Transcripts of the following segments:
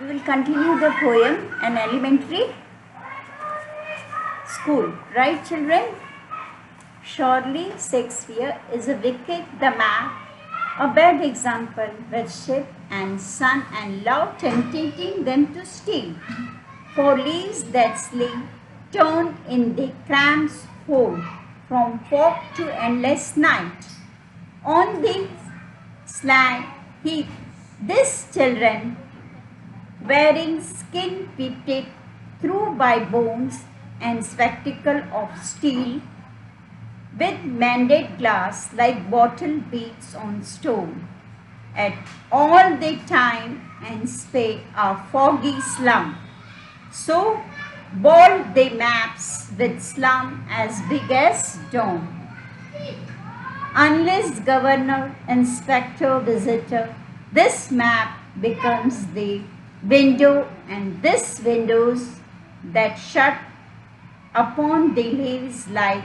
We will continue the poem An Elementary School. Right, children? Surely Shakespeare is a wicked the man, a bad example with ship and sun and love tempting them to steal. For leaves that sleep, torn in the cram's hold, from fog to endless night. On the slant heath, these children, wearing skin pitted through by bones and spectacle of steel, with mended glass like bottle beads on stone, at all the time and space a foggy slum. So bold they maps with slum as big as dome. Unless governor, inspector, visitor, this map becomes the window, and this windows that shut upon the lives like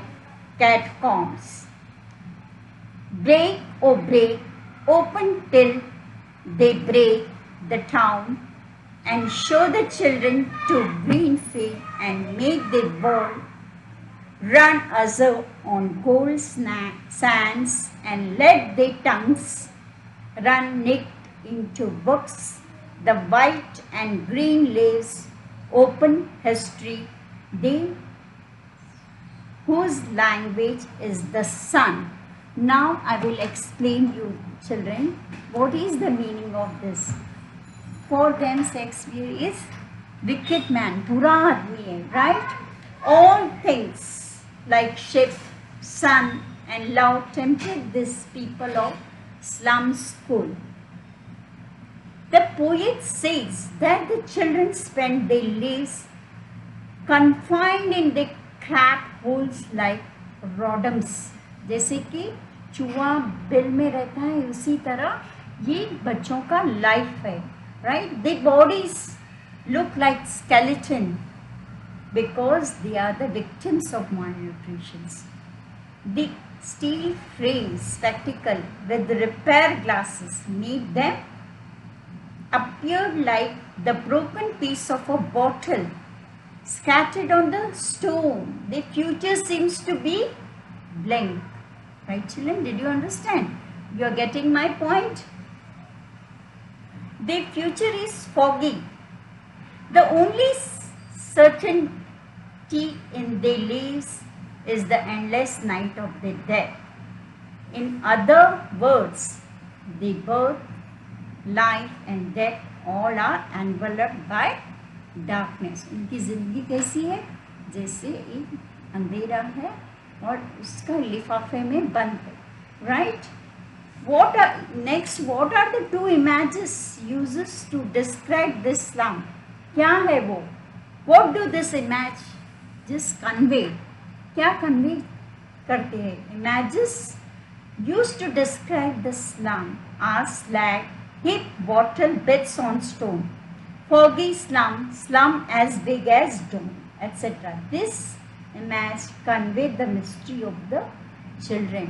catacombs. Break, oh break, open till they break the town, and show the children to green field and make the ball run azure on gold sands, and let their tongues run nicked into books. The white and green leaves open history, they whose language is the sun. Now I will explain you children what is the meaning of this. For them Shakespeare is wicked man, बुरा आदमी है, right? All things like ship, sun and love tempted these people of slum school. The poet says that the children spend their lives confined in the cramped holes like rodents. जैसे कि चूहा bill में रहता है उसी तरह ये बच्चों का लाइफ है, right? Their bodies look like skeleton because they are the victims of malnutrition. The steel frame spectacle with the repair glasses made them appear like the broken piece of a bottle scattered on the stone. The future seems to be blank. Right, children? Did you understand? You are getting my point? The future is foggy. The only certainty in their lives is the endless night of the dead. In other words, the birth, life and death all are enveloped by darkness. उनकी ज़िंदगी कैसी है? जैसे एक अंधेरा है और उसका लिफाफे में बंद है, right? What are the two images uses to describe this slum? क्या है वो? What do this image just convey? क्या convey करते हैं? Images used to describe the slum are slag, hip bottle bits on stone, foggy slum, slum as big as dome, etc. This image convey the mystery of the children.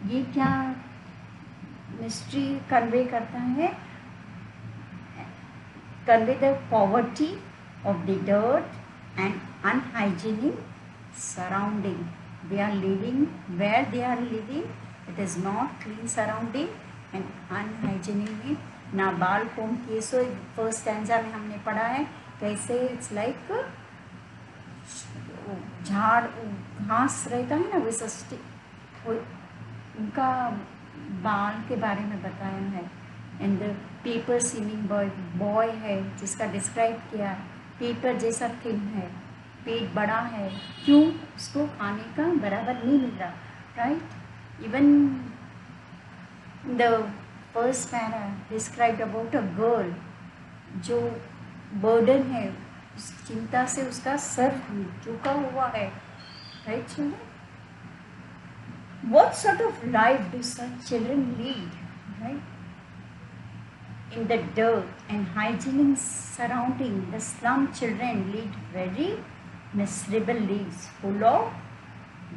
ये क्या mystery convey करता है? Convey the poverty of the dirt and unhygienic surrounding. They are living where they are living. It is not clean surrounding and unhygienic. Nabal कौन केसो first stanza में हमने पढ़ा है कैसे इट्स लाइक झाड़ घास रहता है ना वैसा उनका बाल के बारे में बताया है. And the paper swimming boy है जिसका डिस्क्राइब किया, पेपर जैसा थिन है, पेट बड़ा है, क्यों? उसको खाने का बराबर नहीं मिल रहा, right? Even the first para described about a girl जो बर्डन है, उस चिंता से उसका सर झुका हुआ है, right children? What sort of life do such children lead, right? In the dirt and hygienic surrounding, the slum children lead very miserable lives full of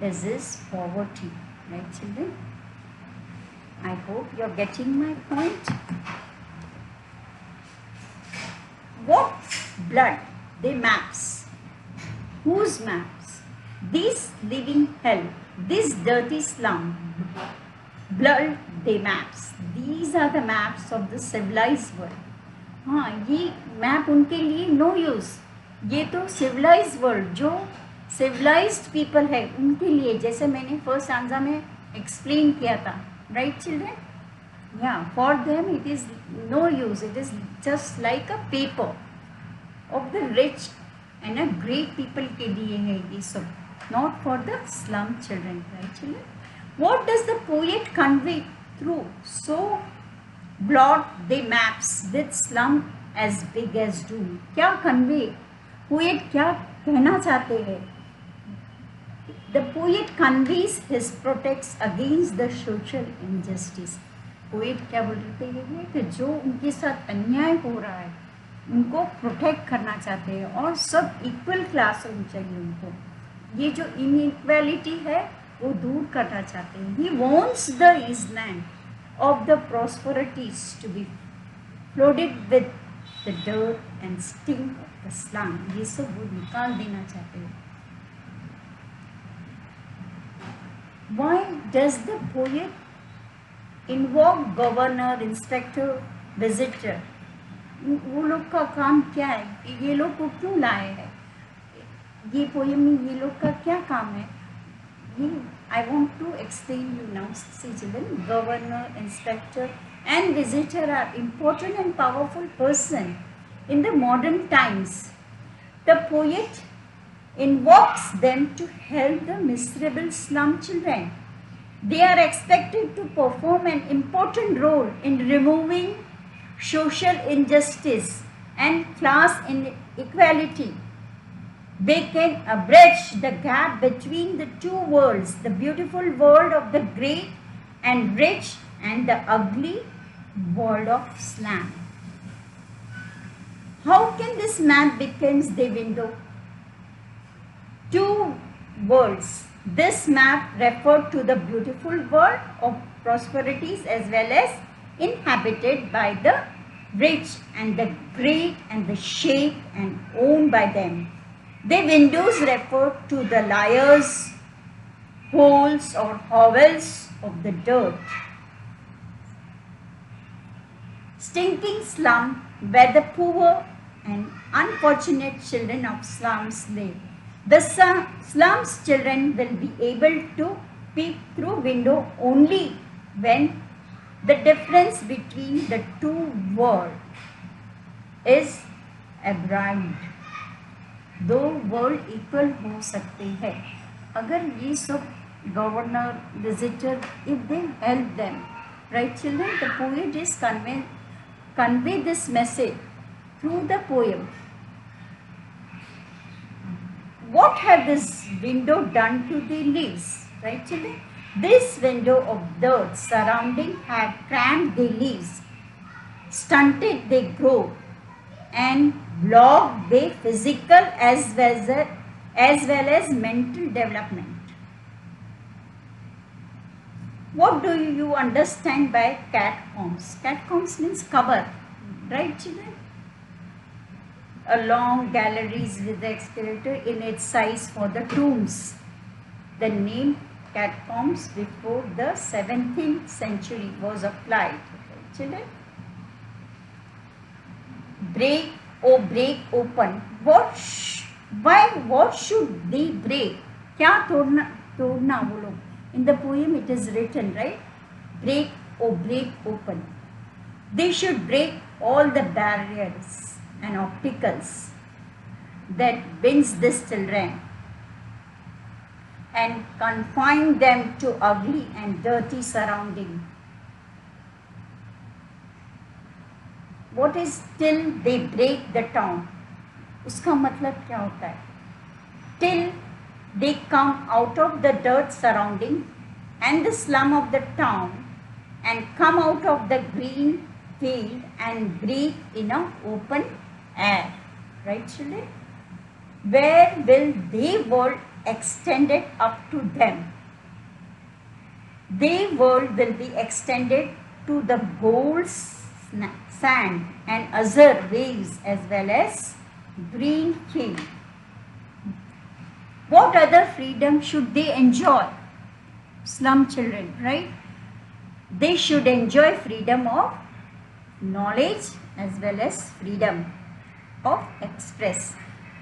disease, poverty, right children? I hope you are getting my point. What blood? They maps. Whose maps? This living hell, this dirty slum. Blood, they maps. These are the maps of the civilized world. हाँ, ये map उनके लिए no use. ये तो civilized world, जो civilized people है उनके लिए, जैसे मैंने फर्स्ट आंसर में एक्सप्लेन किया था. Right children? या for them it is no use. It is just like a paper of the rich and a great people के लिए है ये सब, not for the slum children. Right children? What does the poet convey through so broad they maps with slum as big as doom? क्या convey poet क्या कहना चाहते हैं? The poet conveys his protects against the social injustice. poet क्या बोल रहे हैं कि जो उनके साथ अन्याय हो रहा है उनको प्रोटेक्ट करना चाहते हैं और सब इक्वल क्लास होनी चाहिए उनको. ये जो इनइक्वालिटी है वो दूर करना चाहते हैं. He wants the Eastland of the prosperities to be flooded with the dirt and stink of the slum. ये सब वो निकाल देना चाहते हैं. Why does the poet invoke governor, inspector, visitor? वो लोग का काम क्या है? ये लोग को क्यों लाए हैं? ये पोएम में ये लोग का क्या काम है? I want to explain you now. See children, governor, inspector and visitor are important and powerful person in the modern times. The poet invokes them to help the miserable slum children. They are expected to perform an important role in removing social injustice and class inequality. They can bridge the gap between the two worlds, the beautiful world of the great and rich and the ugly world of slum. How can this map becomes the window? Two worlds. This map referred to the beautiful world of prosperities as well as inhabited by the rich and the great and the shaped and owned by them. The windows refer to the layers, holes or hovels of the dirt. Stinking slum where the poor and unfortunate children of slums live. The slums children will be able to peep through window only when the difference between the two worlds is abridged. दो world equal हो सकते हैं अगर ये सब governor, visitor, if they help them. Right children? The poet is convey this message through the poem. What have this window done to the leaves? Right children? This window of dirt surrounding have cramped the leaves, stunted their growth, and blocked their physical as well as mental development. What do you understand by catacombs? Catacombs means cover, right children? A long galleries with the excavator in its size for the tombs. The name catacombs before the 17th century was applied. Right, children? Break open. What should they break? क्या तोड़ना वो लोग? In the poem it is written, right? Break open. They should break all the barriers and obstacles that binds these children and confine them to ugly and dirty surroundings. What is till they break the town? उसका मतलब क्या होता है? Till they come out of the dirt surrounding and the slum of the town and come out of the green field and breathe in an open air. Right children? Where will their world extended up to them? Their world will be extended to the gold sand and azure waves as well as green hill. What other freedom should they enjoy? Slum children, right? They should enjoy freedom of knowledge as well as freedom of express.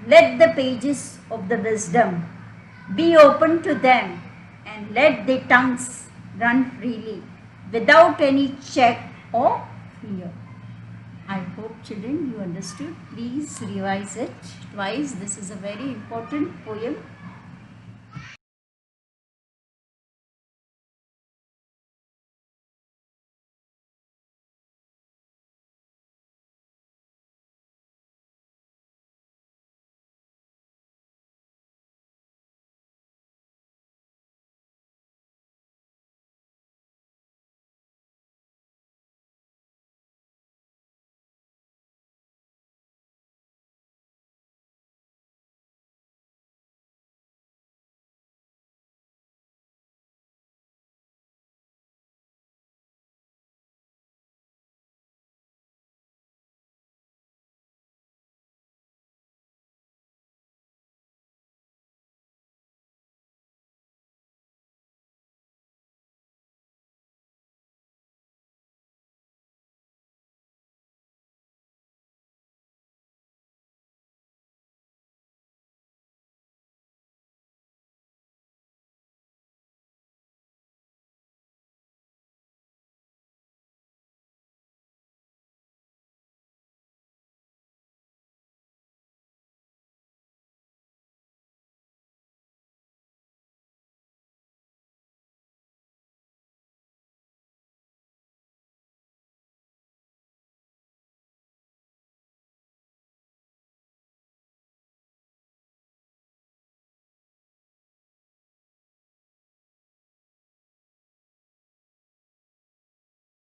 Let the pages of the wisdom be open to them and let their tongues run freely without any check or fear. I hope children you understood. Please revise it twice. This is a very important poem.